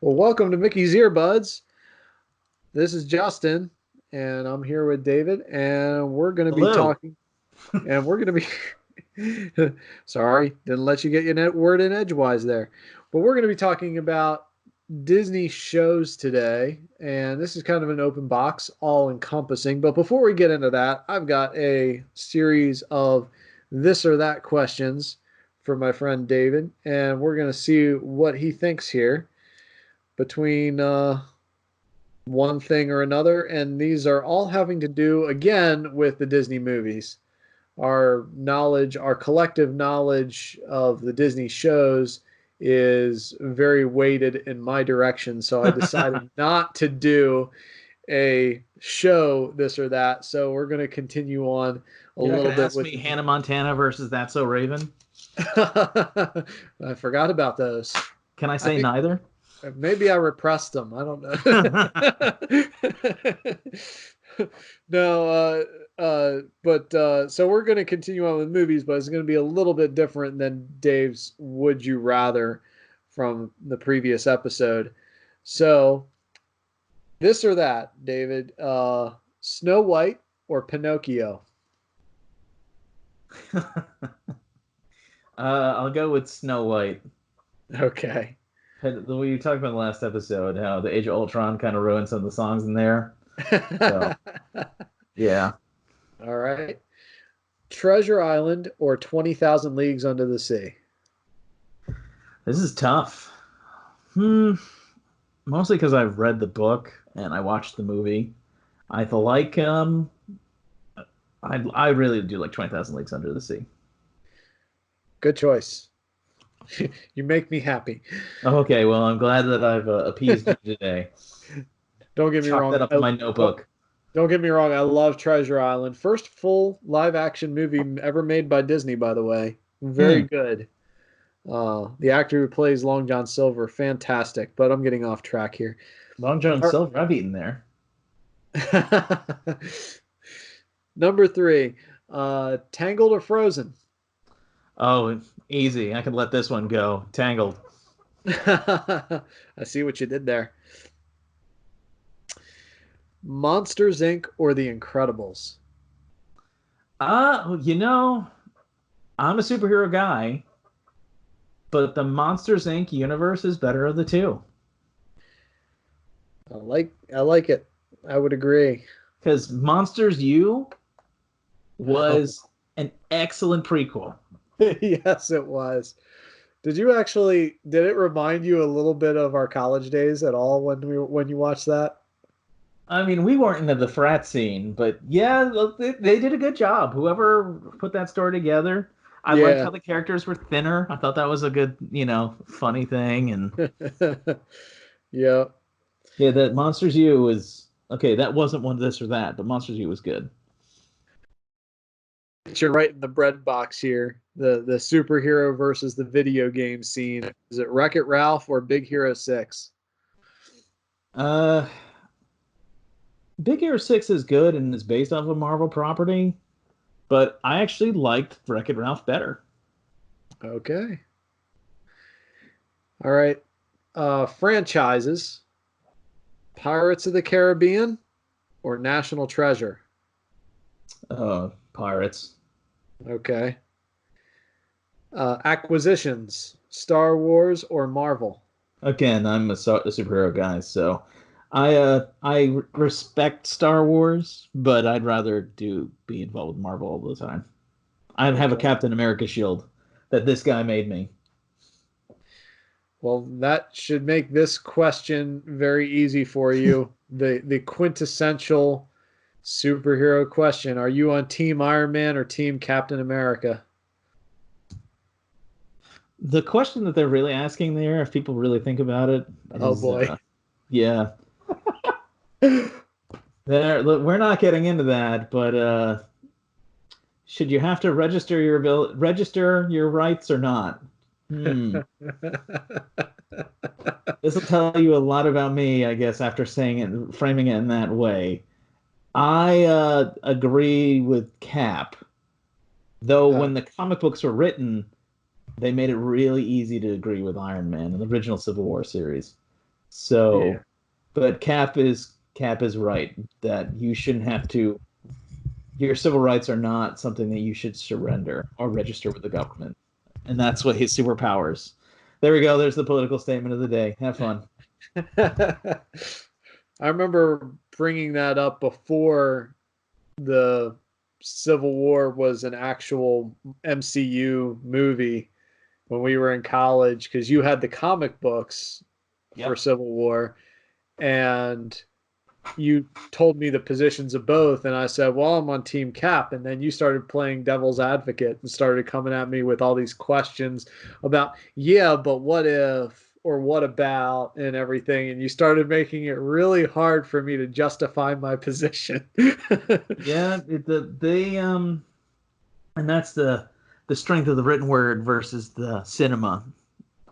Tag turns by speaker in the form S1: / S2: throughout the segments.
S1: Well, welcome to Mickey's Earbuds. This is Justin, and I'm here with David, and we're going to be
S2: Hello.
S1: talking, and we're going to be, sorry, didn't let you get your net word in edgewise there, but we're going to be talking about Disney shows today, and this is kind of an open box, all encompassing. But before we get into that, I've got a series of this or that questions for my friend David, and we're going to see what he thinks here between one thing or another. And these are all having to do, again, with the Disney movies. Our knowledge, our collective knowledge of the Disney shows is very weighted in my direction. So I decided not to do a show this or that. So we're going to continue on a
S2: You're not
S1: little
S2: going to
S1: bit
S2: ask
S1: with
S2: me Hannah Montana versus That's So Raven?
S1: I forgot about those.
S2: Can I
S1: I
S2: say
S1: think
S2: neither?
S1: maybe I repressed them. I don't know. No, but so we're going to continue on with movies, but it's going to be a little bit different than Dave's Would You Rather from the previous episode. So, this or that, David, Snow White or Pinocchio?
S2: I'll go with Snow White.
S1: Okay.
S2: The way you talked about in the last episode, how the Age of Ultron kind of ruined some of the songs in there. So, yeah.
S1: All right. Treasure Island or 20,000 Leagues Under the Sea?
S2: This is tough. Hmm. Mostly because I've read the book and I watched the movie. I feel like I really do like 20,000 Leagues Under the Sea.
S1: Good choice. You make me happy.
S2: Okay, well, I'm glad that I've appeased you today.
S1: Don't get me
S2: Chalk
S1: wrong.
S2: that up in my notebook.
S1: Don't get me wrong. I love Treasure Island. First full live action movie ever made by Disney, by the way. Very
S2: Hmm.
S1: good. The actor who plays Long John Silver, fantastic. But I'm getting off track here.
S2: Long John
S1: All
S2: Silver, I've eaten there.
S1: right. Number three, Tangled or Frozen?
S2: Oh, easy. I can let this one go. Tangled.
S1: I see what you did there. Monsters Inc. or The Incredibles?
S2: You know, I'm a superhero guy, but the Monsters Inc. universe is better of the two.
S1: I like it. I would agree.
S2: Because Monsters U was an excellent prequel.
S1: Yes, it was. Did it remind you a little bit of our college days at all when you watched that?
S2: I mean, we weren't into the frat scene, but yeah, they did a good job. Whoever put that story together, I liked
S1: Yeah.
S2: how the characters were thinner. I thought that was a good, funny thing. And
S1: Yeah.
S2: yeah, that Monsters U was okay. That wasn't one of this or that, but Monsters U was good.
S1: You're right in the bread box here. The superhero versus the video game scene. Is it Wreck-It Ralph or Big Hero 6?
S2: Uh, Big Hero 6 is good and is based off a Marvel property, but I actually liked Wreck-It Ralph better.
S1: Okay. All right. Franchises. Pirates of the Caribbean or National Treasure?
S2: Pirates.
S1: Okay. Acquisitions. Star Wars or Marvel?
S2: Again, I'm a superhero guy, so I respect Star Wars, but I'd rather do be involved with Marvel all the time. I have a
S1: Okay.
S2: Captain America shield that this guy made me.
S1: Well, that should make this question very easy for you. The quintessential superhero question. Are you on Team Iron Man or Team Captain America?
S2: The question that they're really asking there, if people really think about it,
S1: Oh
S2: is
S1: boy.
S2: yeah, we're not getting into that, but should you have to register your rights or not? Hmm. This will tell you a lot about me, I guess, after saying it, framing it in that way. I agree with Cap, though when the comic books were written, they made it really easy to agree with Iron Man in the original Civil War series. So,
S1: Yeah.
S2: but Cap is right that you shouldn't have to. Your civil rights are not something that you should surrender or register with the government, and that's what his superpowers. There we go. There's the political statement of the day. Have fun.
S1: I remember bringing that up before the Civil War was an actual MCU movie when we were in college because you had the comic books for
S2: Yep.
S1: Civil War and you told me the positions of both and I said, "Well, I'm on team Cap." And then you started playing devil's advocate and started coming at me with all these questions about, "Yeah, but what if or what about and everything." And you started making it really hard for me to justify my position.
S2: Yeah. And that's the strength of the written word versus the cinema.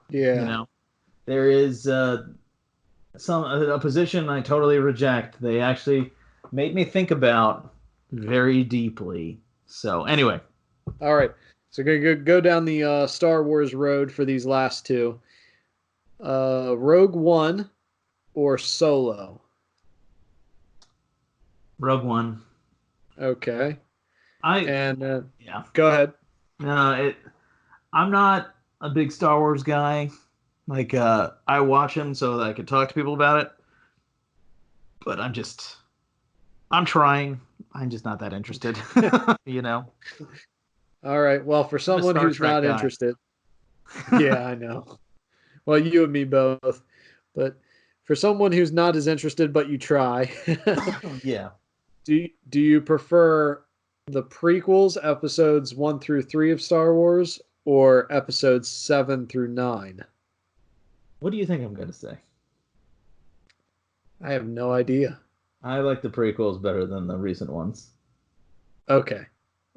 S2: You
S1: Yeah.
S2: know, there is some a position I totally reject. They actually made me think about very deeply. So anyway,
S1: All right. So go down the Star Wars road for these last two. Rogue One or Solo?
S2: Rogue One.
S1: Okay.
S2: I
S1: And
S2: Yeah.
S1: go ahead.
S2: No, I'm not a big Star Wars guy. Like I watch them so that I could talk to people about it, but I'm trying. I'm just not that interested. you know.
S1: All right. Well, for
S2: I'm a
S1: someone
S2: Star
S1: who's
S2: Trek
S1: not
S2: guy.
S1: interested, yeah, I know. Well, you and me both. But for someone who's not as interested, but you try,
S2: yeah.
S1: do you prefer the prequels, episodes 1 through 3 of Star Wars, or episodes 7 through 9?
S2: What do you think I'm gonna say?
S1: I have no idea.
S2: I like the prequels better than the recent ones.
S1: Okay.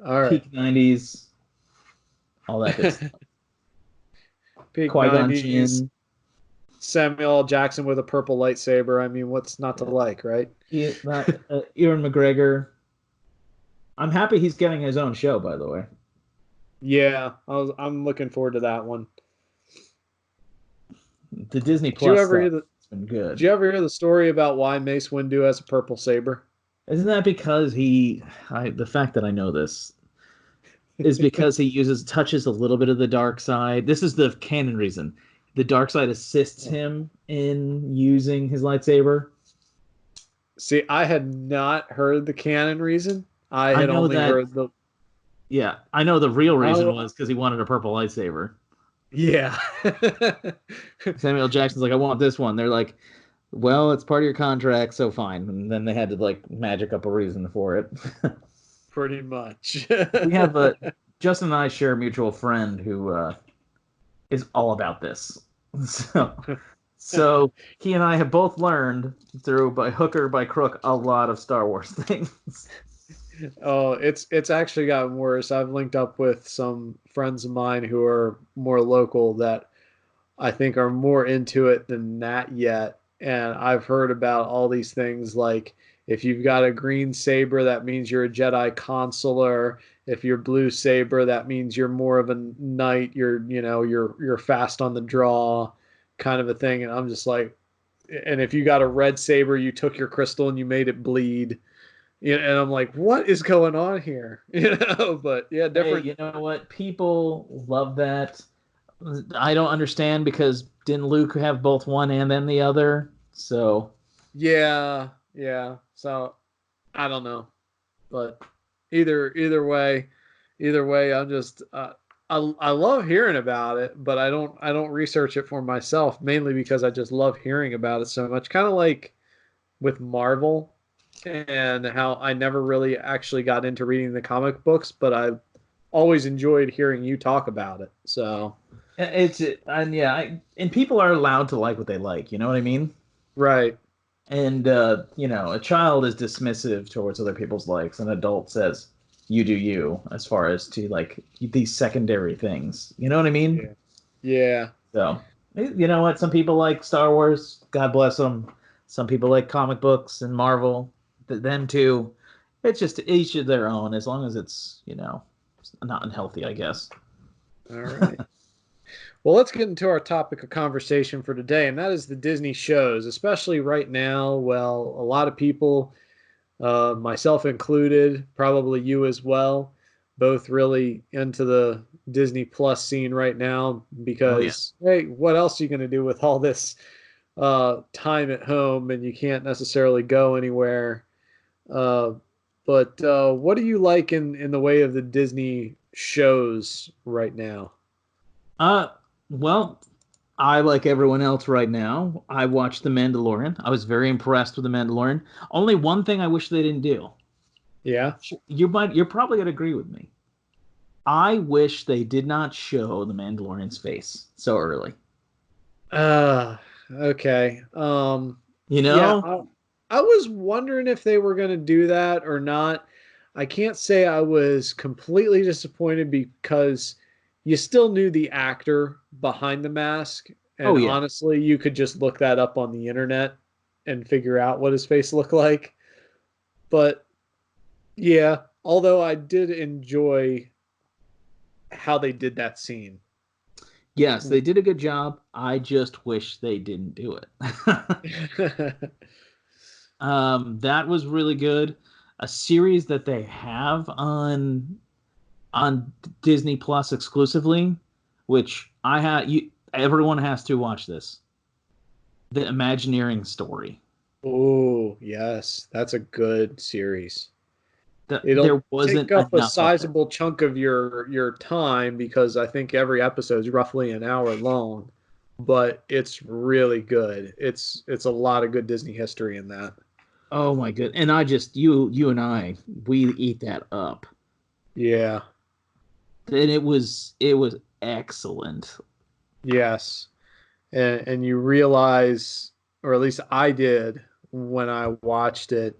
S1: All right.
S2: Peak '90s, all that good stuff.
S1: Peak
S2: Qui-Gon
S1: 90s,
S2: Jinn,
S1: Samuel L. Jackson with a purple lightsaber. I mean, what's not to
S2: yeah.
S1: like, right?
S2: Ewan McGregor. I'm happy he's getting his own show, by the way.
S1: Yeah, I'm looking forward to that one.
S2: The Disney
S1: Did you
S2: Plus
S1: ever
S2: stuff
S1: hear the
S2: has been
S1: Did
S2: good.
S1: you ever hear the story about why Mace Windu has a purple saber?
S2: Isn't that because the fact that I know this is because he touches a little bit of the dark side. This is the canon reason. The dark side assists him in using his lightsaber.
S1: See, I had not heard the canon reason. I
S2: I
S1: had
S2: know
S1: only
S2: that,
S1: heard the
S2: yeah, I know the real reason
S1: oh
S2: was because he wanted a purple lightsaber.
S1: yeah.
S2: Samuel Jackson's like, I want this one. They're like, well, it's part of your contract, so fine. And then they had to like magic up a reason for it.
S1: Pretty much.
S2: we have a Justin and I share a mutual friend who is all about this. So, so he and I have both learned through by hook or by crook a lot of Star Wars things.
S1: Oh, it's actually gotten worse. I've linked up with some friends of mine who are more local that I think are more into it than that yet. And I've heard about all these things like if you've got a green saber, that means you're a Jedi consular. If you're blue saber, that means you're more of a knight. You're fast on the draw, kind of a thing. And I'm just like, and if you got a red saber, you took your crystal and you made it bleed. And I'm like, what is going on here? But yeah,
S2: Hey,
S1: different.
S2: you know what? People love that. I don't understand because didn't Luke have both one and then the other? So
S1: Yeah, yeah. So I don't know, but either way, I'm just I love hearing about it, but I don't research it for myself mainly because I just love hearing about it so much. Kind of like with Marvel and how I never really actually got into reading the comic books, but I always enjoyed hearing you talk about it. So
S2: it's and yeah, and people are allowed to like what they like. You know what I mean?
S1: right,
S2: And a child is dismissive towards other people's likes. An adult says, "You do you," as far as to like these secondary things. You know what I mean?
S1: yeah, yeah.
S2: So, you know what? Some people like Star Wars. God bless them. Some people like comic books and Marvel. Them too. It's just each of their own, as long as it's not unhealthy, I guess.
S1: All right. Well, let's get into our topic of conversation for today, and that is the Disney shows, especially right now. Well, a lot of people, myself included, probably you as well, both really into the Disney Plus scene right now
S2: Oh yeah.
S1: because, hey, what else are you going to do with all this time at home and you can't necessarily go anywhere? Uh, but what do you like in the way of the Disney shows right now?
S2: Uh, well, I, like everyone else right now, I watched The Mandalorian. I was very impressed with The Mandalorian. Only one thing I wish they didn't do.
S1: Yeah.
S2: You're probably gonna agree with me. I wish they did not show the Mandalorian's face so early.
S1: Okay.
S2: You
S1: Yeah,
S2: know?
S1: I was wondering if they were going to do that or not. I can't say I was completely disappointed because you still knew the actor behind the mask.
S2: Oh
S1: And
S2: yeah.
S1: honestly, you could just look that up on the internet and figure out what his face looked like. But yeah, although I did enjoy how they did that scene.
S2: Yes, they did a good job. I just wish they didn't do it. That was really good. A series that they have on Disney Plus exclusively, which I had you everyone has to watch this. The Imagineering story.
S1: Oh, yes, that's a good series.
S2: There
S1: It'll take
S2: wasn't
S1: up a
S2: enough of it.
S1: sizable chunk of your time because I think every episode is roughly an hour long, but it's really good. It's a lot of good Disney history in that.
S2: Oh my good. And I just you and I we eat that up.
S1: Yeah.
S2: And it was excellent.
S1: Yes. And you realize, or at least I did when I watched it,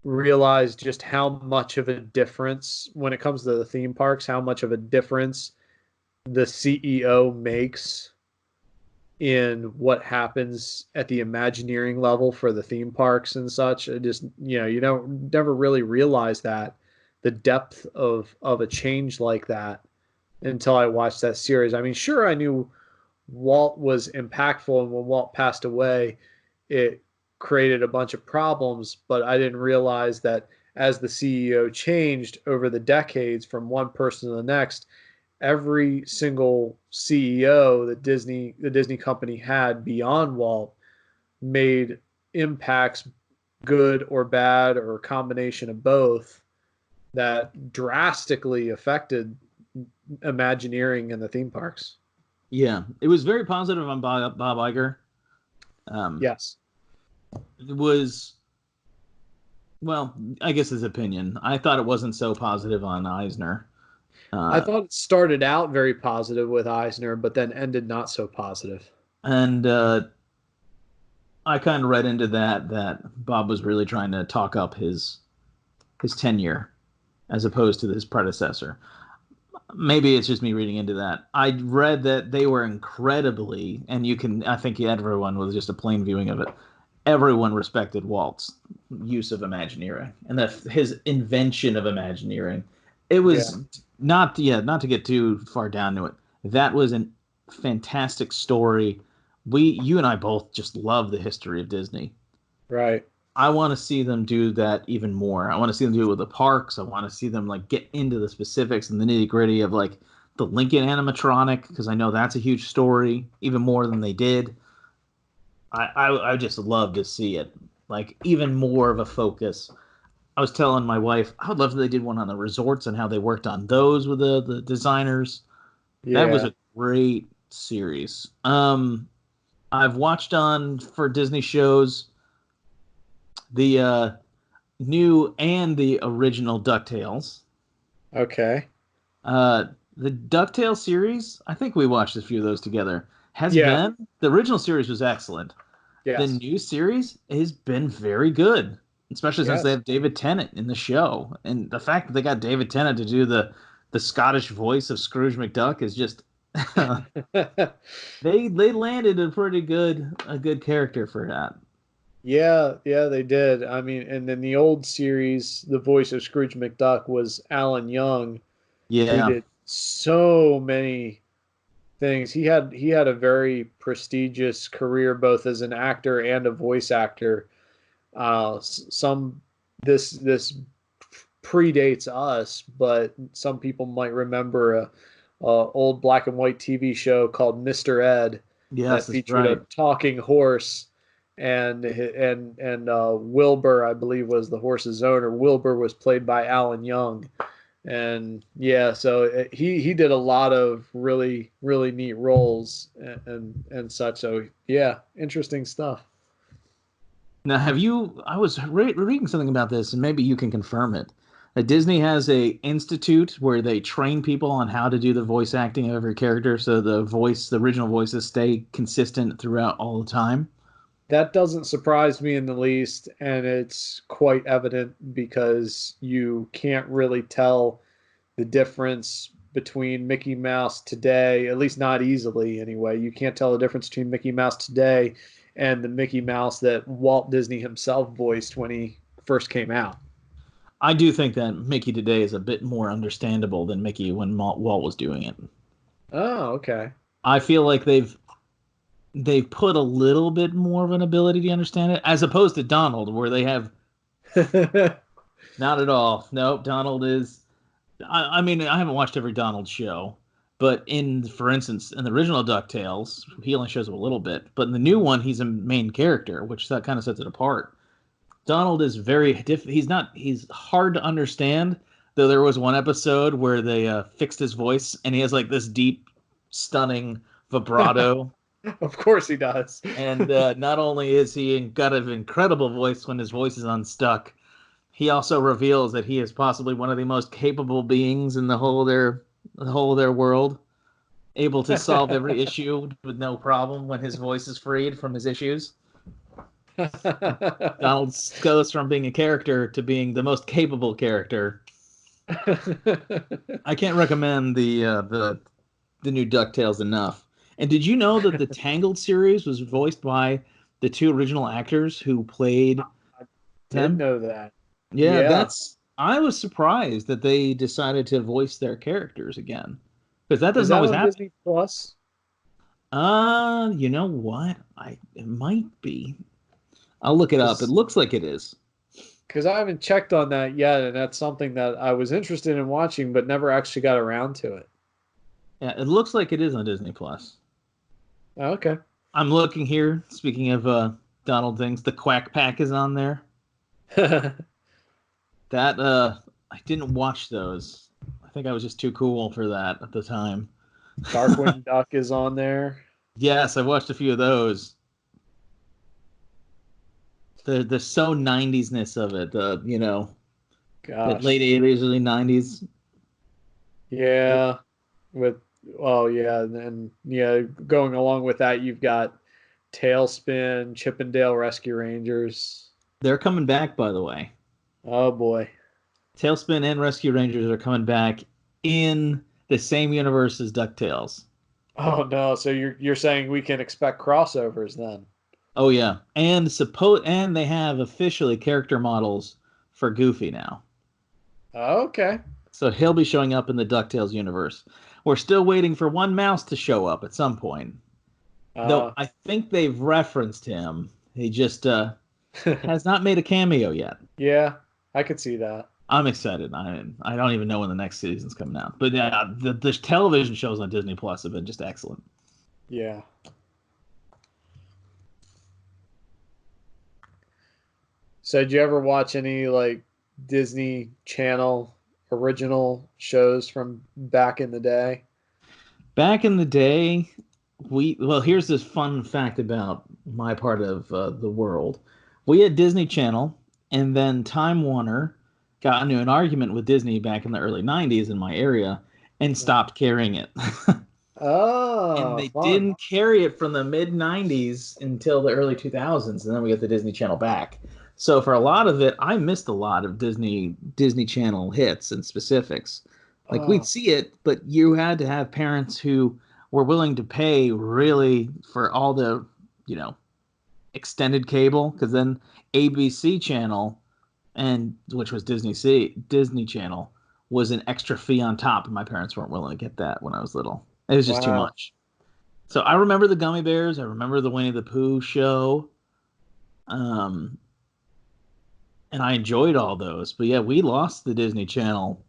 S1: realize just how much of a difference when it comes to the theme parks, how much of a difference the CEO makes in what happens at the Imagineering level for the theme parks and such. It just, you don't never really realize that the depth of a change like that until I watched that series. I mean, sure, I knew Walt was impactful, and when Walt passed away, it created a bunch of problems, but I didn't realize that as the CEO changed over the decades from one person to the next, every single CEO that the Disney company had beyond Walt made impacts, good or bad or a combination of both, that drastically affected Imagineering and the theme parks.
S2: Yeah. It was very positive on Bob Iger. Um
S1: Yes.
S2: it was well, I guess his opinion. I thought it wasn't so positive on Eisner.
S1: I
S2: Uh
S1: thought it started out very positive with Eisner, but then ended not so positive.
S2: and I kind of read into that Bob was really trying to talk up his tenure as opposed to his predecessor. Maybe it's just me reading into that. I read that they were incredibly, and you can, I think everyone with just a plain viewing of it, everyone respected Walt's use of Imagineering and that his invention of Imagineering. It
S1: Yeah.
S2: was not, yeah, not to get too far down to it. That was a fantastic story. You and I both just love the history of Disney.
S1: Right.
S2: I want to see them do that even more. I want to see them do it with the parks. I want to see them like get into the specifics and the nitty gritty of like the Lincoln animatronic because I know that's a huge story, even more than they did. I just love to see it like even more of a focus. I was telling my wife I would love if they did one on the resorts and how they worked on those with the designers. That was
S1: Yeah.
S2: a great series. I've watched on for Disney shows the new and the original DuckTales.
S1: Okay.
S2: The DuckTales series, I think we watched a few of those together, has
S1: Yeah.
S2: been the original series was excellent. The
S1: Yes.
S2: new series has been very good, especially since they
S1: Yes.
S2: have David Tennant in the show. And the fact that they got David Tennant to do the Scottish voice of Scrooge McDuck is just they landed a good character for that.
S1: Yeah, yeah, they did. I mean, and then the old series, the voice of Scrooge McDuck was Alan Young, who
S2: Yeah.
S1: did so many things. He had a very prestigious career both as an actor and a voice actor. Some this predates us, but some people might remember a old black and white TV show called Mr. Ed
S2: Yes,
S1: that
S2: that's
S1: featured a
S2: right.
S1: talking horse, and Wilbur, I believe, was the horse's owner. Wilbur was played by Alan Young, and yeah, so he did a lot of really really neat roles and such. So yeah, interesting stuff.
S2: Now, have you? I was reading something about this, and maybe you can confirm it. Disney has a institute where they train people on how to do the voice acting of every character, so the original voices stay consistent throughout all the time.
S1: That doesn't surprise me in the least, and it's quite evident because you can't really tell the difference between Mickey Mouse today, at least not easily anyway. You can't tell the difference between Mickey Mouse today and the Mickey Mouse that Walt Disney himself voiced when he first came out.
S2: I do think that Mickey today is a bit more understandable than Mickey when Walt was doing it.
S1: Oh, okay.
S2: I feel like they've put a little bit more of an ability to understand it, as opposed to Donald, where they have not at all. Nope, Donald is. I mean, I haven't watched every Donald show, but for instance, in the original DuckTales, he only shows up a little bit, but in the new one, he's a main character, which that kind of sets it apart. Donald is he's hard to understand. Though there was one episode where they fixed his voice, and he has like this deep, stunning vibrato.
S1: Of course he does.
S2: And not only is he got an incredible voice when his voice is unstuck, he also reveals that he is possibly one of the most capable beings in the whole of their world, able to solve every issue with no problem when his voice is freed from his issues. Donald goes from being a character to being the most capable character. I can't recommend the new DuckTales enough. And did you know that the Tangled series was voiced by the two original actors who played
S1: Did
S2: them?
S1: know that.
S2: Yeah,
S1: Yeah.
S2: I was surprised that they decided to voice their characters again. Because that
S1: Is
S2: doesn't
S1: that
S2: always
S1: on
S2: happen.
S1: Disney Plus?
S2: You know what? It might be. I'll look it up. It
S1: Because
S2: looks like it is.
S1: I haven't checked on that yet, and that's something that I was interested in watching, but never actually got around to it.
S2: Yeah, it looks like it is on Disney Plus.
S1: Okay.
S2: I'm looking here. Speaking of Donald things, the Quack Pack is on there. That I didn't watch those. I think I was just too cool for that at the time.
S1: Darkwing Duck is on there.
S2: Yes, I watched a few of those. The so 90s-ness of it, that late
S1: Gosh.
S2: 80s, early 90s.
S1: Yeah. With oh yeah, and yeah, going along with that, you've got Tailspin, Chippendale Rescue Rangers.
S2: They're coming back, by the way.
S1: Oh boy.
S2: Tailspin and Rescue Rangers are coming back in the same universe as DuckTales.
S1: Oh no, so you're saying we can expect crossovers then?
S2: Oh yeah, and they have officially character models for Goofy now.
S1: Okay.
S2: So he'll be showing up in the DuckTales universe. We're still waiting for one mouse to show up at some point. Though
S1: Uh,
S2: I think they've referenced him. He just has not made a cameo yet.
S1: yeah, I could see that.
S2: I'm excited. I don't even know when the next season's coming out. But yeah, the television shows on Disney Plus have been just excellent.
S1: Yeah. So did you ever watch any like Disney Channel original shows from back in the day?
S2: Back in the day, here's this fun fact about my part of the world. We had Disney Channel, and then Time Warner got into an argument with Disney back in the early 90s in my area and stopped carrying it. And
S1: Oh,
S2: they
S1: fun.
S2: didn't carry it from the mid 90s until the early 2000s, and then we got the Disney Channel back. So for a lot of it, I missed a lot of Disney Channel hits and specifics. Like we'd
S1: Oh,
S2: see it, but you had to have parents who were willing to pay really for all the, you know, extended cable, because then ABC Channel, and which was Disney Channel, was an extra fee on top, and my parents weren't willing to get that when I was little. It was just too
S1: wow.
S2: much. So I remember the Gummy Bears. I remember the Winnie the Pooh show. Um, and I enjoyed all those. But yeah, we lost the Disney Channel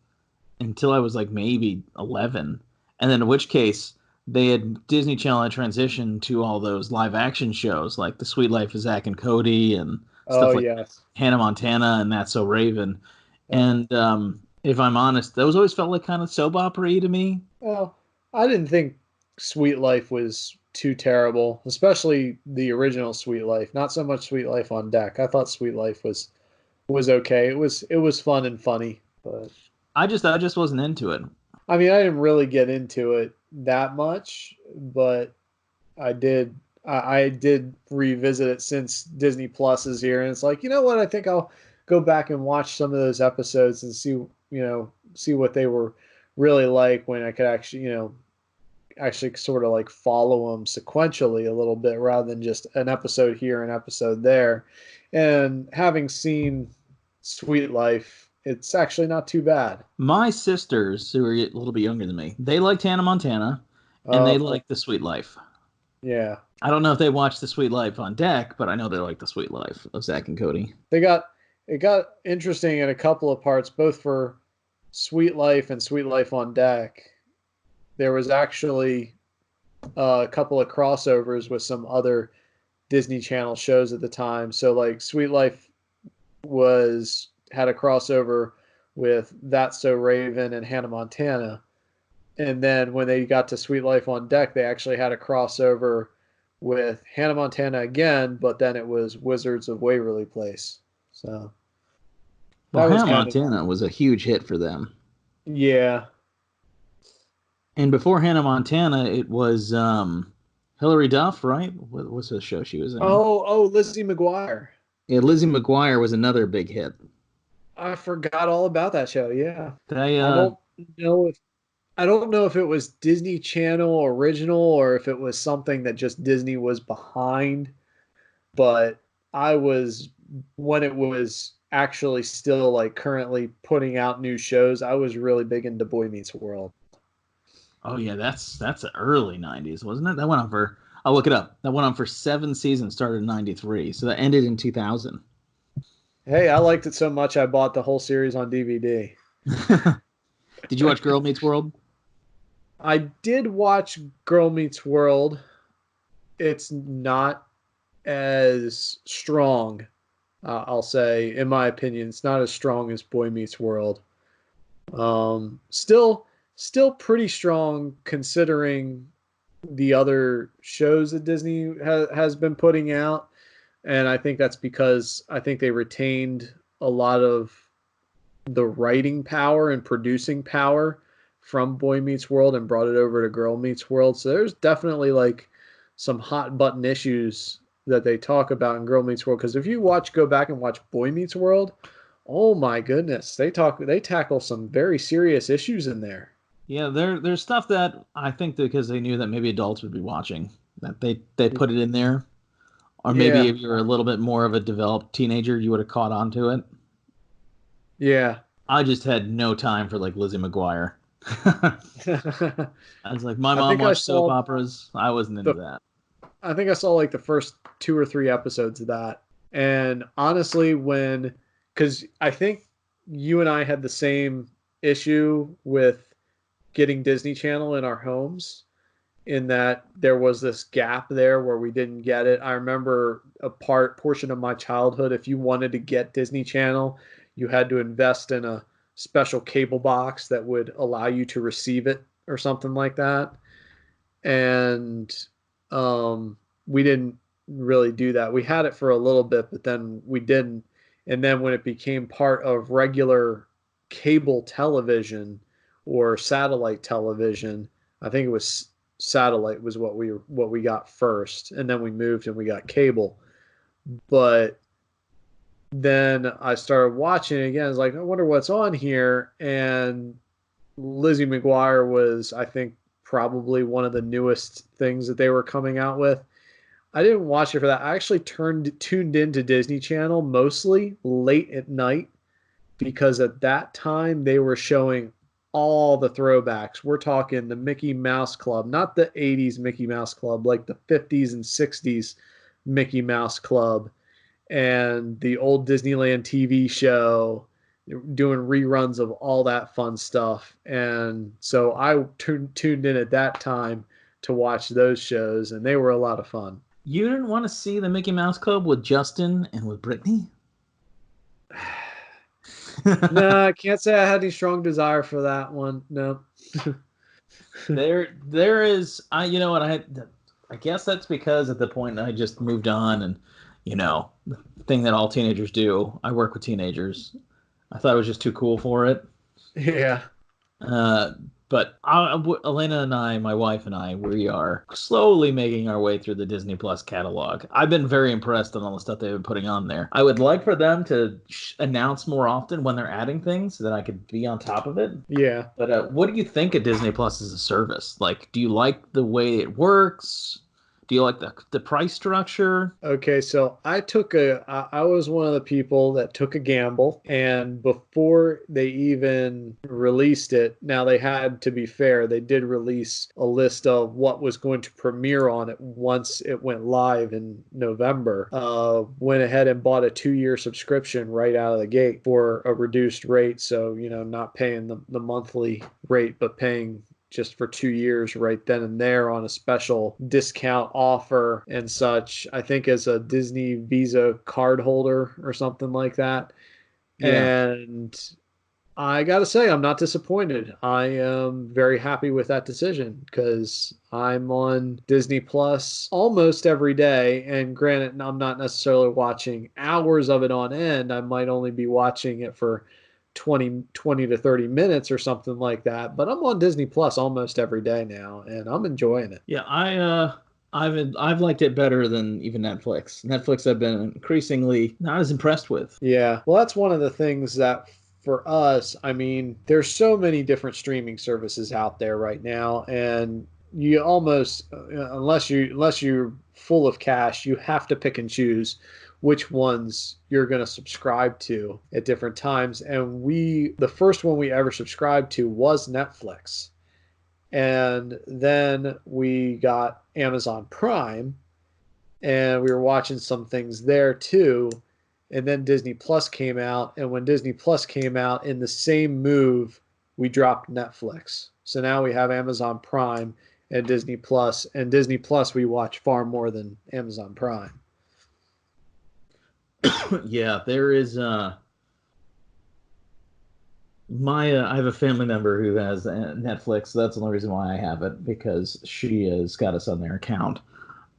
S2: until I was like maybe 11. And then in which case they had Disney Channel had transitioned to all those live action shows like The Sweet Life of Zack and Cody and
S1: Oh
S2: stuff like
S1: yes.
S2: Hannah Montana and That's So Raven.
S1: Uh,
S2: And if I'm honest, those always felt like kind of soap opera to me.
S1: well, I didn't think Sweet Life was too terrible, especially the original Sweet Life. Not so much Sweet Life on Deck. I thought Sweet Life was okay. It was fun and funny, but
S2: I just wasn't into it.
S1: I mean, I didn't really get into it that much, but I did. I did revisit it since Disney Plus is here, and it's like, you know what? I think I'll go back and watch some of those episodes and see what they were really like when I could actually, actually sort of like follow them sequentially a little bit rather than just an episode here, an episode there. And having seen Sweet Life, it's actually not too bad.
S2: My sisters, who are a little bit younger than me, they liked Hannah Montana and they
S1: Okay.
S2: liked The Sweet Life.
S1: Yeah.
S2: I don't know if they watched The Sweet Life on Deck, but I know they like The Sweet Life of Zack and Cody.
S1: They got it got interesting in a couple of parts, both for Sweet Life and Sweet Life on Deck. There was actually a couple of crossovers with some other Disney Channel shows at the time. So like Sweet Life was had a crossover with That's So Raven and Hannah Montana. And then when they got to Sweet Life on Deck, they actually had a crossover with Hannah Montana again, but then it was Wizards of Waverly Place. So
S2: Well,
S1: that was
S2: Hannah
S1: kind of,
S2: Montana was a huge hit for them.
S1: yeah.
S2: And before Hannah Montana, it was Hilary Duff, right? What's the show she was in?
S1: Oh, Lizzie McGuire.
S2: Yeah, Lizzie McGuire was another big hit.
S1: I forgot all about that show. Yeah.
S2: They,
S1: I don't know if I don't know if it was Disney Channel original or if it was something that just Disney was behind, but I was when it was actually still like currently putting out new shows, I was really big into Boy Meets World.
S2: oh yeah, that's the early '90s, wasn't it? That went on for. I'll look it up. That went on for 7 seasons. Started in '93, so that ended in 2000.
S1: Hey, I liked it so much I bought the whole series on DVD.
S2: Did you watch Girl Meets World?
S1: I did watch Girl Meets World. It's not as strong, I'll say, in my opinion. It's not as strong as Boy Meets World. Still pretty strong considering the other shows that Disney has been putting out, and I think that's because I think they retained a lot of the writing power and producing power from Boy Meets World and brought it over to Girl Meets World. So there's definitely like some hot button issues that they talk about in Girl Meets World. Because if you go back and watch Boy Meets World, oh my goodness, they tackle some very serious issues in there.
S2: Yeah, there's stuff that I think that because they knew that maybe adults would be watching, that they put it in there. Or maybe
S1: Yeah,
S2: if you were a little bit more of a developed teenager, you would have caught on to it.
S1: yeah.
S2: I just had no time for like Lizzie McGuire. I was like, my
S1: I
S2: mom
S1: think I
S2: watched soap
S1: saw
S2: operas. I wasn't into
S1: the
S2: that.
S1: I think I saw like the first two or three episodes of that. And honestly, because I think you and I had the same issue with getting Disney Channel in our homes, in that there was this gap there where we didn't get it. I remember a portion of my childhood, if you wanted to get Disney Channel, you had to invest in a special cable box that would allow you to receive it or something like that. And we didn't really do that. We had it for a little bit, but then we didn't. And then when it became part of regular cable television or satellite television, I think it was satellite was what we got first, and then we moved and we got cable. But then I started watching it again. I was like, I wonder what's on here, and Lizzie McGuire was, I think, probably one of the newest things that they were coming out with. I didn't watch it for that. I actually tuned into Disney Channel mostly late at night because at that time they were showing all the throwbacks. We're talking the Mickey Mouse Club, not the 80s Mickey Mouse Club, like the 50s and 60s Mickey Mouse Club, and the old Disneyland TV show, doing reruns of all that fun stuff. And so I tuned in at that time to watch those shows, and they were a lot of fun.
S2: You didn't want to see the Mickey Mouse Club with Justin and with Brittany?
S1: No, I can't say I had any strong desire for that one. No.
S2: there is. You know what? I guess that's because at the point I just moved on, and the thing that all teenagers do. I work with teenagers. I thought it was just too cool for it.
S1: Yeah.
S2: But Elena and I, my wife and I, we are slowly making our way through the Disney Plus catalog. I've been very impressed on all the stuff they've been putting on there. I would like for them to announce more often when they're adding things so that I could be on top of it.
S1: Yeah.
S2: But what do you think of Disney Plus as a service? Like, do you like the way it works? Do you like the price structure?
S1: Okay, so I was one of the people that took a gamble, and before they even released it, now they had, to be fair, they did release a list of what was going to premiere on it once it went live in November. Went ahead and bought a 2-year subscription right out of the gate for a reduced rate, so not paying the monthly rate, but paying just for 2 years right then and there on a special discount offer and such. I think as a Disney Visa card holder or something like that. Yeah. And I got to say, I'm not disappointed. I am very happy with that decision because I'm on Disney Plus almost every day. And granted, I'm not necessarily watching hours of it on end. I might only be watching it for 20 to 30 minutes or something like that, but I'm on Disney Plus almost every day now, and I'm enjoying it.
S2: Yeah, I've liked it better than even Netflix. Netflix I've been increasingly not as impressed with.
S1: Yeah, well, that's one of the things that for us, I mean, there's so many different streaming services out there right now, and you almost unless you're full of cash, you have to pick and choose which ones you're going to subscribe to at different times. And the first one we ever subscribed to was Netflix. And then we got Amazon Prime, and we were watching some things there too. And then Disney Plus came out. And when Disney Plus came out, in the same move, we dropped Netflix. So now we have Amazon Prime and Disney Plus. And Disney Plus we watch far more than Amazon Prime.
S2: Yeah, there is I have a family member who has Netflix. So that's the only reason why I have it, because she has got us on their account.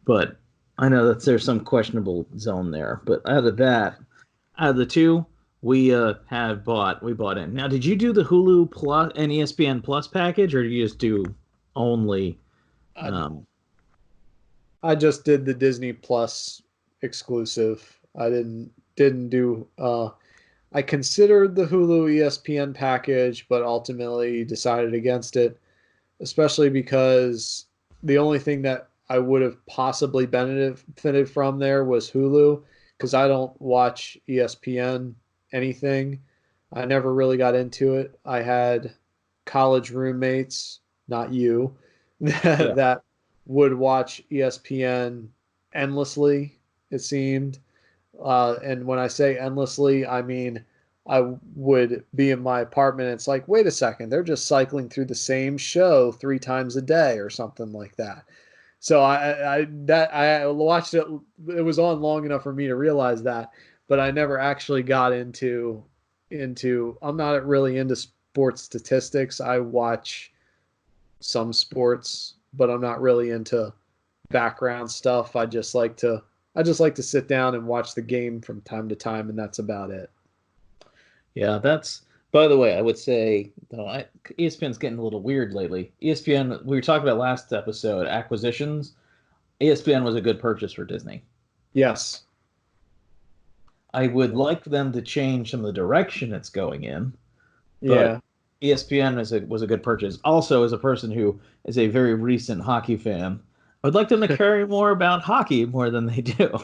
S2: But I know that there's some questionable zone there. But out of the two, we bought in. Now, did you do the Hulu Plus and ESPN Plus package, or did you just do only?
S1: I just did the Disney Plus exclusive. I didn't do. I considered the Hulu ESPN package, but ultimately decided against it, especially because the only thing that I would have possibly benefited from there was Hulu, because I don't watch ESPN anything. I never really got into it. I had college roommates, not you, that would watch ESPN endlessly, it seemed. And when I say endlessly, I mean I would be in my apartment and it's like, wait a second, they're just cycling through the same show 3 times a day or something like that. So I watched it. It was on long enough for me to realize that, but I never actually got into. I'm not really into sports statistics. I watch some sports, but I'm not really into background stuff. I just like to sit down and watch the game from time to time, and that's about it.
S2: Yeah, by the way, I would say, though, ESPN's getting a little weird lately. ESPN, we were talking about last episode, acquisitions. ESPN was a good purchase for Disney.
S1: Yes.
S2: I would like them to change some of the direction it's going in.
S1: Yeah.
S2: ESPN was a good purchase. Also, as a person who is a very recent hockey fan, I would like them to care more about hockey more than they do.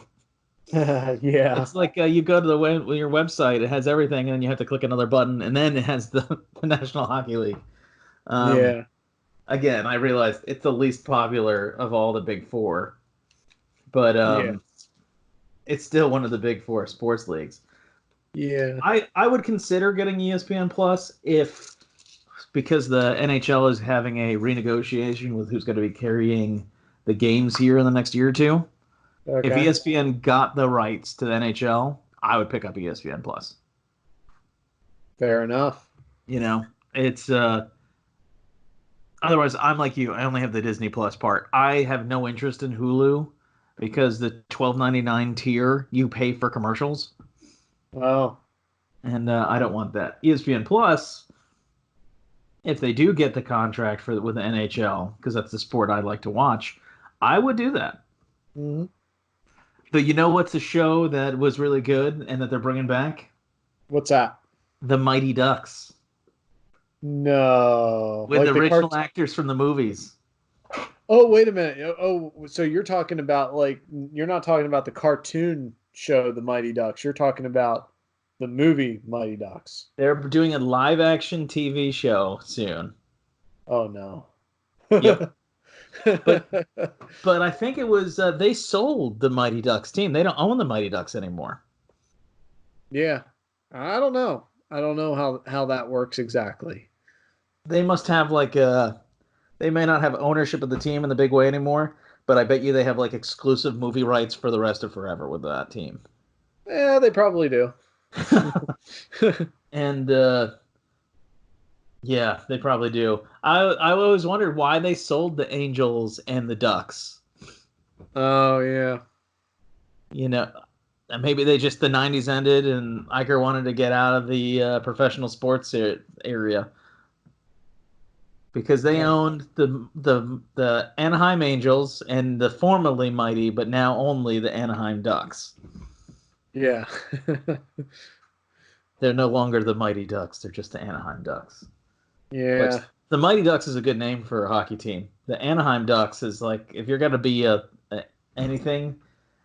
S1: Yeah.
S2: It's like you go to your website, it has everything, and then you have to click another button, and then it has the National Hockey League. Um,
S1: Yeah.
S2: Again, I realized it's the least popular of all the big four, but
S1: Yeah.
S2: it's still one of the big four sports leagues.
S1: Yeah.
S2: I would consider getting ESPN Plus if because the NHL is having a renegotiation with who's going to be carrying the games here in the next year or two. If
S1: Okay.
S2: ESPN got the rights to the NHL, I would pick up ESPN Plus.
S1: Fair enough.
S2: You know, it's otherwise I'm like you. I only have the Disney Plus part. I have no interest in Hulu because the 12.99 tier you pay for commercials,
S1: Oh,
S2: and I don't want that. ESPN Plus, if they do get the contract for with the NHL, because that's the sport I like to watch, I would do that.
S1: mhm.
S2: But you know what's a show that was really good and that they're bringing back?
S1: What's that?
S2: The Mighty Ducks
S1: No,
S2: with
S1: like
S2: the
S1: the
S2: original
S1: cart.
S2: actors from the movies.
S1: Oh, wait a minute. So you're talking about like you're not talking about the cartoon show, The Mighty Ducks. You're talking about the movie Mighty Ducks.
S2: They're doing a live action TV show soon.
S1: Oh no.
S2: Yep. But but I think it was they sold the Mighty Ducks team. They don't own the Mighty Ducks anymore.
S1: Yeah. I don't know. I don't know how that works exactly.
S2: They must have like they may not have ownership of the team in the big way anymore, but I bet you they have like exclusive movie rights for the rest of forever with that team.
S1: Yeah, they probably do.
S2: And yeah, they probably do. I always wondered why they sold the Angels and the Ducks.
S1: Oh yeah.
S2: You know, maybe they just the '90s ended and Iker wanted to get out of the professional sports area because they
S1: Uh,
S2: owned the Anaheim Angels and the formerly mighty, but now only the Anaheim Ducks.
S1: yeah.
S2: They're no longer the Mighty Ducks; they're just the Anaheim Ducks. Which
S1: Yeah.
S2: the Mighty Ducks is a good name for a hockey team. The Anaheim Ducks is like if you're gonna be a anything,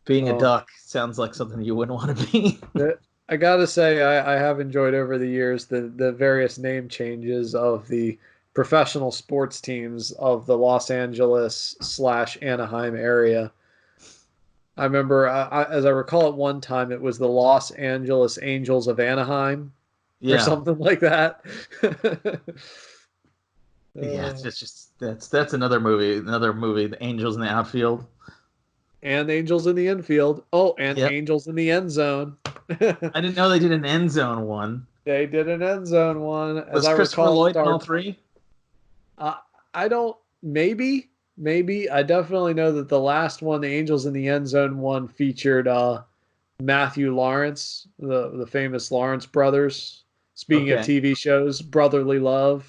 S2: being a
S1: Oh,
S2: duck sounds like something you wouldn't want to be.
S1: I gotta say, I have enjoyed over the years the various name changes of the professional sports teams of the Los Angeles slash Anaheim area. I remember, as I recall, at one time it was the Los Angeles Angels of Anaheim or
S2: Yeah,
S1: something like that.
S2: yeah.
S1: uh,
S2: It's just that's another movie. The Angels in the Outfield.
S1: and Angels in the infield. Oh, and
S2: Yep.
S1: Angels in the end zone.
S2: I didn't know they did an end zone one.
S1: They did an end zone one, as
S2: Was
S1: I
S2: Christopher
S1: recall. It
S2: Lloyd in all
S1: starred
S2: three?
S1: Uh, I don't. Maybe. I definitely know that the last one, the Angels in the End Zone one, featured Matthew Lawrence, the famous Lawrence brothers. Speaking of
S2: Okay.
S1: TV shows, Brotherly Love,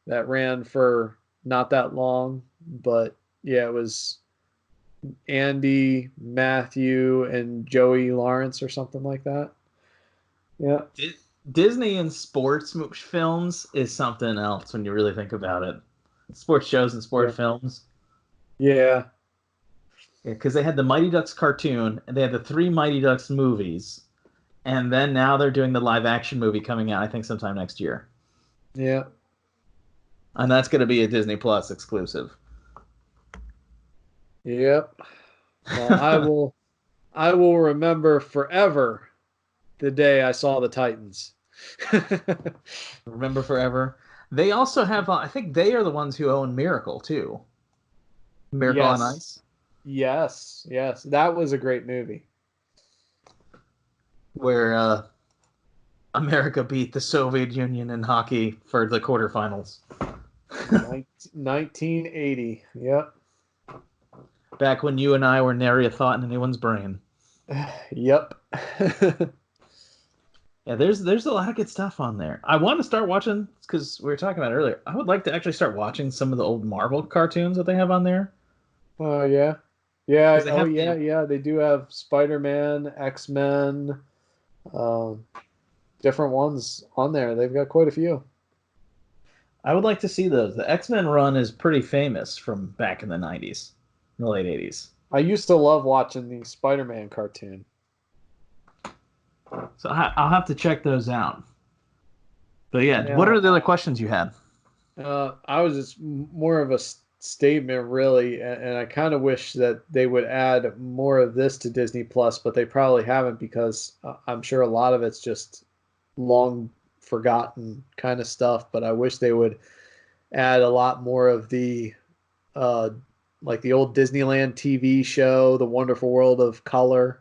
S1: that ran for not that long, but yeah, it was Andy, Matthew, and Joey Lawrence or something like that. Yeah,
S2: Disney and films is something else when you really think about it. Sports shows and sport
S1: yeah,
S2: films.
S1: yeah,
S2: Because they had the Mighty Ducks cartoon and they had the three Mighty Ducks movies, and then now they're doing the live action movie coming out. I think sometime next year,
S1: yeah,
S2: and that's going to be a Disney Plus exclusive.
S1: yep. Well, I will remember forever the day I saw the Titans.
S2: Remember forever. They also have. I think they are the ones who own Miracle too. Miracle on
S1: Yes.
S2: Ice,
S1: Yes. That was a great movie.
S2: where America beat the Soviet Union in hockey for the quarterfinals.
S1: 1980. Yep.
S2: Back when you and I were nary a thought in anyone's brain.
S1: Yep.
S2: Yeah, there's a lot of good stuff on there. I want to start watching because we were talking about it earlier. I would like to actually start watching some of the old Marvel cartoons that they have on there
S1: Oh yeah. Yeah.
S2: because they
S1: Oh
S2: have
S1: yeah.
S2: the.
S1: Yeah. They do have Spider-Man, X-Men, um, different ones on there. They've got quite a few.
S2: I would like to see those. The X-Men run is pretty famous from back in the '90s, in the late '80s.
S1: I used to love watching the Spider-Man cartoon.
S2: So I'll have to check those out. But yeah, what
S1: Now,
S2: are the other questions you had?
S1: I was just more of a statement, really, and I kind of wish that they would add more of this to Disney Plus, but they probably haven't because I'm sure a lot of it's just long forgotten kind of stuff. But I wish they would add a lot more of the uh, like the old Disneyland TV show, The Wonderful World of Color,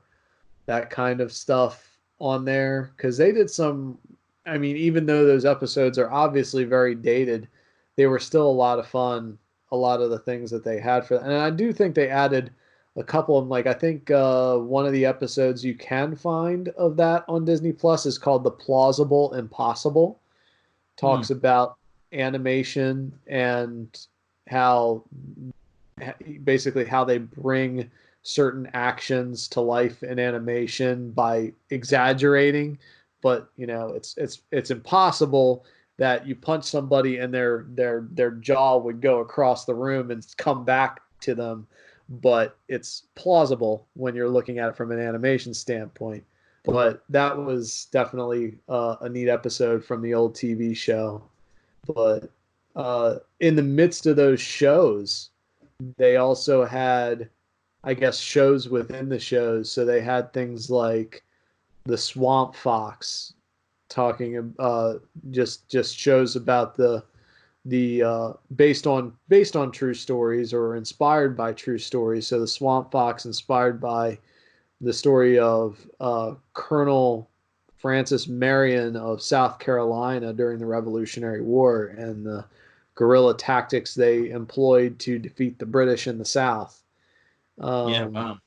S1: that kind of stuff on there because they did some. I mean, even though those episodes are obviously very dated, they were still a lot of fun. A lot of the things that they had for that, and I do think they added a couple of them. Like I think one of the episodes you can find of that on Disney Plus is called "The Plausible Impossible."
S2: Hmm.
S1: Talks about animation and how basically how they bring certain actions to life in animation by exaggerating, but it's impossible that you punch somebody and their jaw would go across the room and come back to them, but it's plausible when you're looking at it from an animation standpoint. But that was definitely a neat episode from the old TV show. But in the midst of those shows, they also had, I guess, shows within the shows. So they had things like the Swamp Fox talking just shows about the based on true stories or inspired by true stories. So the Swamp Fox inspired by the story of Colonel Francis Marion of South Carolina during the Revolutionary War and the guerrilla tactics they employed to defeat the British in the South.
S2: Yeah,
S1: Um,
S2: wow.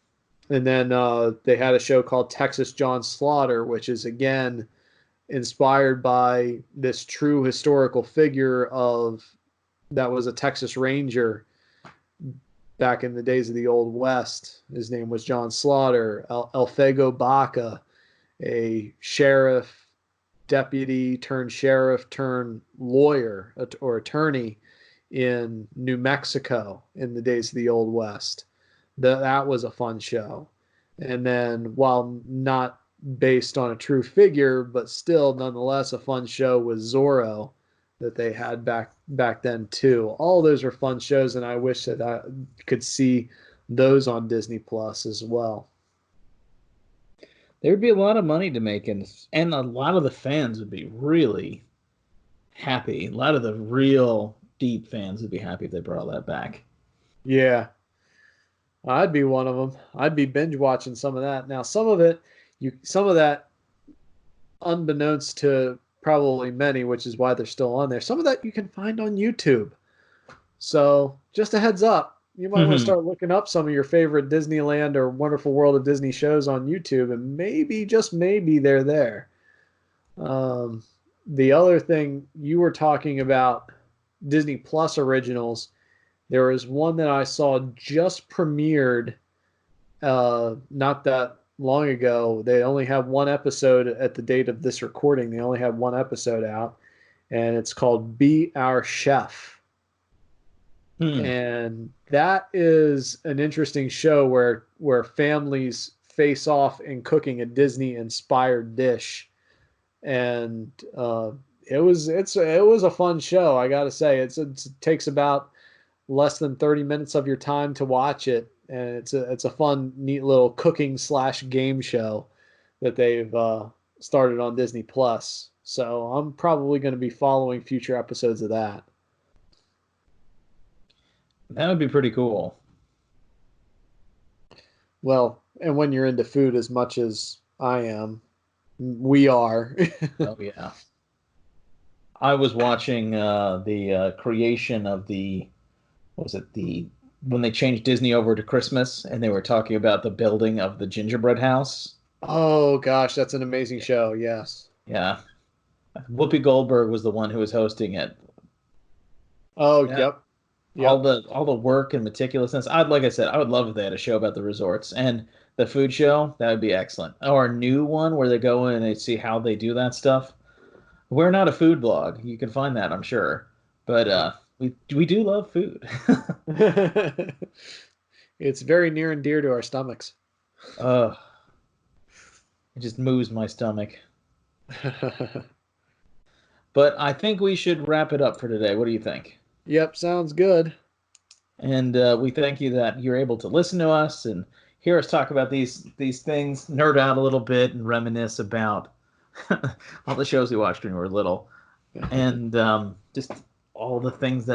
S1: and then they had a show called Texas John Slaughter, which is again inspired by this true historical figure of that was a Texas Ranger back in the days of the Old West. His name was John Slaughter. Elfego Baca, a sheriff, deputy turned sheriff turned lawyer or attorney in New Mexico in the days of the Old West. That was a fun show. And then, while not based on a true figure, but still nonetheless a fun show, was Zorro that they had back then too. All those were fun shows, and I wish that I could see those on Disney Plus as well.
S2: There would be a lot of money to make, and a lot of the fans would be really happy. A lot of the real deep fans would be happy if they brought all that back.
S1: Yeah, I'd be one of them. I'd be binge watching some of that. Now, some of that, unbeknownst to probably many, which is why they're still on there. Some of that you can find on YouTube. So, just a heads up, you might want to
S2: Hmm.
S1: start looking up some of your favorite Disneyland or Wonderful World of Disney shows on YouTube, and maybe, just maybe, they're there. Um, the other thing you were talking about, Disney Plus originals. There was one that I saw just premiered not that long ago. They only have one episode at the date of this recording. They only have one episode out, and it's called Be Our Chef.
S2: Hmm.
S1: And that is an interesting show where families face off in cooking a Disney inspired dish, and it was a fun show. I got to say, it takes about less than 30 minutes of your time to watch it, and it's a fun, neat little cooking slash game show that they've started on Disney Plus. So I'm probably going to be following future episodes of that.
S2: That would be pretty cool.
S1: Well, and when you're into food as much as I am, we are.
S2: Oh yeah. I was watching the creation of the what was it the when they changed Disney over to Christmas and they were talking about the building of the gingerbread house.
S1: Oh gosh, that's an amazing show. Yes.
S2: Yeah. Whoopi Goldberg was the one who was hosting it.
S1: Oh,
S2: Yeah.
S1: yep.
S2: All
S1: Yep.
S2: the work and meticulousness. I'd like I said, I would love if they had a show about the resorts and the food show. That would be excellent. Or a new one where they go in and they see how they do that stuff. We're not a food blog. You can find that, I'm sure. But we do love food.
S1: It's very near and dear to our stomachs.
S2: uh, it just moves my stomach. But I think we should wrap it up for today. What do you think?
S1: Yep, sounds good.
S2: And we thank you that you're able to listen to us and hear us talk about these things, nerd out a little bit, and reminisce about all the shows we watched when we were little, and just all the things that